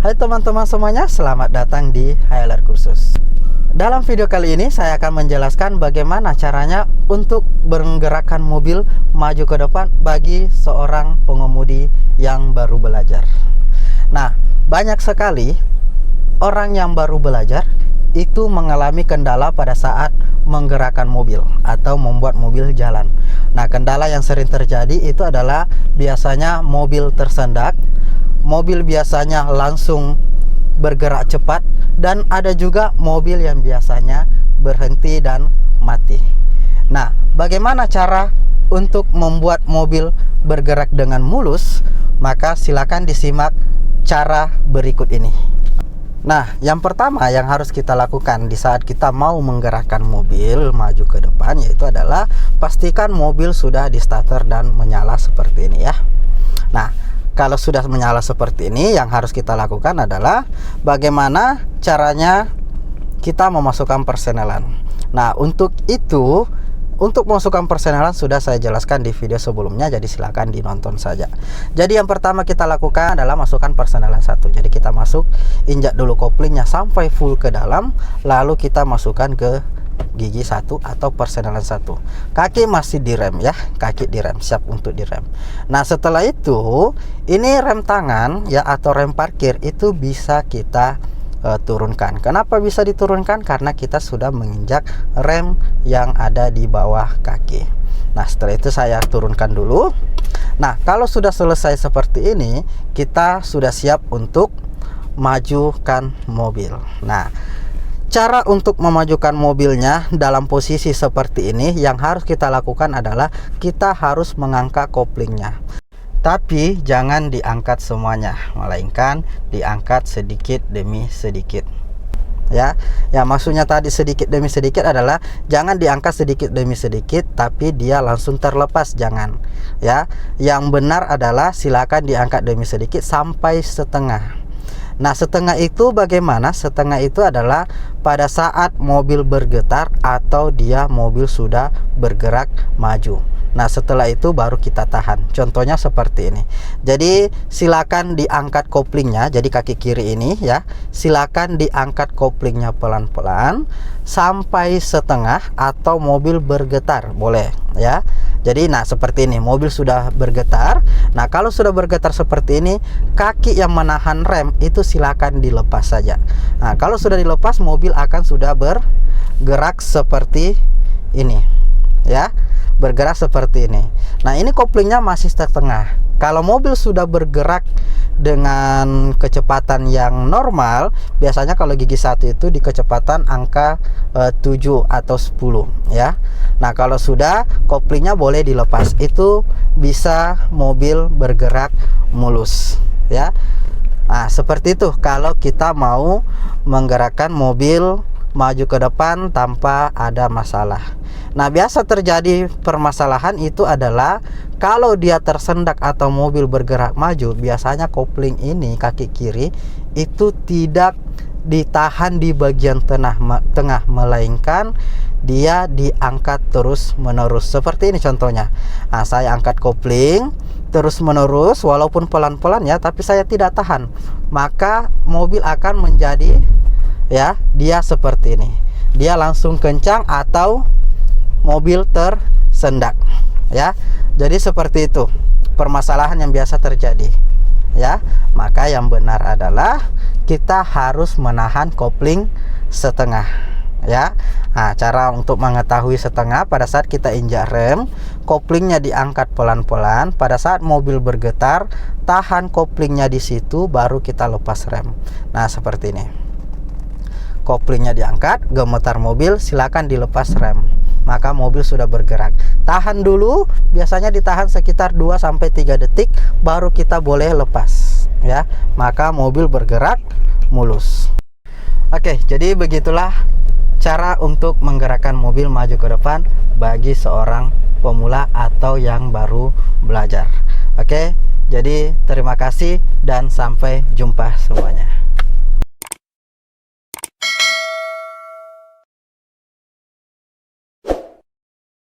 Hai teman-teman semuanya, selamat datang di HLR Kursus. Dalam video kali ini saya akan menjelaskan bagaimana caranya untuk menggerakkan mobil maju ke depan bagi seorang pengemudi yang baru belajar. Nah, banyak sekali orang yang baru belajar itu mengalami kendala pada saat menggerakkan mobil atau membuat mobil jalan. Nah, kendala yang sering terjadi itu adalah biasanya mobil tersendak, mobil biasanya langsung bergerak cepat, dan ada juga mobil yang biasanya berhenti dan mati. Nah, bagaimana cara untuk membuat mobil bergerak dengan mulus? Maka silakan disimak cara berikut ini. Nah, yang pertama yang harus kita lakukan di saat kita mau menggerakkan mobil maju ke depan, yaitu adalah pastikan mobil sudah di starter dan menyala seperti ini ya. Nah, kalau sudah menyala seperti ini, yang harus kita lakukan adalah bagaimana caranya kita memasukkan persenelan. Nah, untuk itu, untuk memasukkan persenelan sudah saya jelaskan di video sebelumnya, jadi silakan dinonton saja. Jadi yang pertama kita lakukan adalah masukkan persenelan 1. Jadi kita masuk, injak dulu koplingnya sampai full ke dalam, lalu kita masukkan ke gigi 1 atau persenelan 1. Kaki masih direm ya, kaki direm, siap untuk direm. Nah, setelah itu ini rem tangan ya atau rem parkir itu bisa kita turunkan. Kenapa bisa diturunkan? Karena kita sudah menginjak rem yang ada di bawah kaki. Nah, setelah itu saya turunkan dulu. Nah, kalau sudah selesai seperti ini, kita sudah siap untuk majukan mobil. Nah, cara untuk memajukan mobilnya dalam posisi seperti ini, yang harus kita lakukan adalah kita harus mengangkat koplingnya. Tapi jangan diangkat semuanya, melainkan diangkat sedikit demi sedikit. Ya, maksudnya tadi sedikit demi sedikit adalah jangan diangkat sedikit demi sedikit, tapi dia langsung terlepas, jangan. Ya, yang benar adalah silakan diangkat demi sedikit sampai setengah. Nah, setengah itu bagaimana? Setengah itu adalah pada saat mobil bergetar atau mobil sudah bergerak maju. Nah, setelah itu baru kita tahan. Contohnya seperti ini. Jadi silakan diangkat koplingnya. Jadi kaki kiri ini ya, silakan diangkat koplingnya pelan-pelan sampai setengah atau mobil bergetar, boleh ya. Jadi nah seperti ini, mobil sudah bergetar. Nah, kalau sudah bergetar seperti ini, kaki yang menahan rem itu silakan dilepas saja. Nah, kalau sudah dilepas, mobil akan sudah bergerak seperti ini ya, bergerak seperti ini. Nah, ini koplingnya masih setengah. Kalau mobil sudah bergerak dengan kecepatan yang normal, biasanya kalau gigi 1 itu di kecepatan angka 7 atau 10 ya. Nah, kalau sudah, koplingnya boleh dilepas. Itu bisa mobil bergerak mulus ya. Nah, seperti itu kalau kita mau menggerakkan mobil maju ke depan tanpa ada masalah. Nah, biasa terjadi permasalahan itu adalah kalau dia tersendak atau mobil bergerak maju, biasanya kopling ini kaki kiri itu tidak ditahan di bagian tengah, melainkan dia diangkat terus menerus. Seperti ini contohnya. Nah, saya angkat kopling terus menerus walaupun pelan-pelan ya, tapi saya tidak tahan. Maka mobil akan menjadi ya, dia seperti ini. Dia langsung kencang atau mobil tersendak ya. Jadi seperti itu permasalahan yang biasa terjadi ya. Maka yang benar adalah kita harus menahan kopling setengah ya. Nah, cara untuk mengetahui setengah, pada saat kita injak rem, koplingnya diangkat pelan-pelan. Pada saat mobil bergetar, tahan koplingnya di situ, baru kita lepas rem. Nah, seperti ini. Koplingnya diangkat, gemetar mobil, silakan dilepas rem. Maka mobil sudah bergerak. Tahan dulu, biasanya ditahan sekitar 2-3 detik, baru kita boleh lepas ya. Maka mobil bergerak mulus. Oke, jadi begitulah cara untuk menggerakkan mobil maju ke depan bagi seorang pemula atau yang baru belajar. Oke, jadi terima kasih dan sampai jumpa semuanya.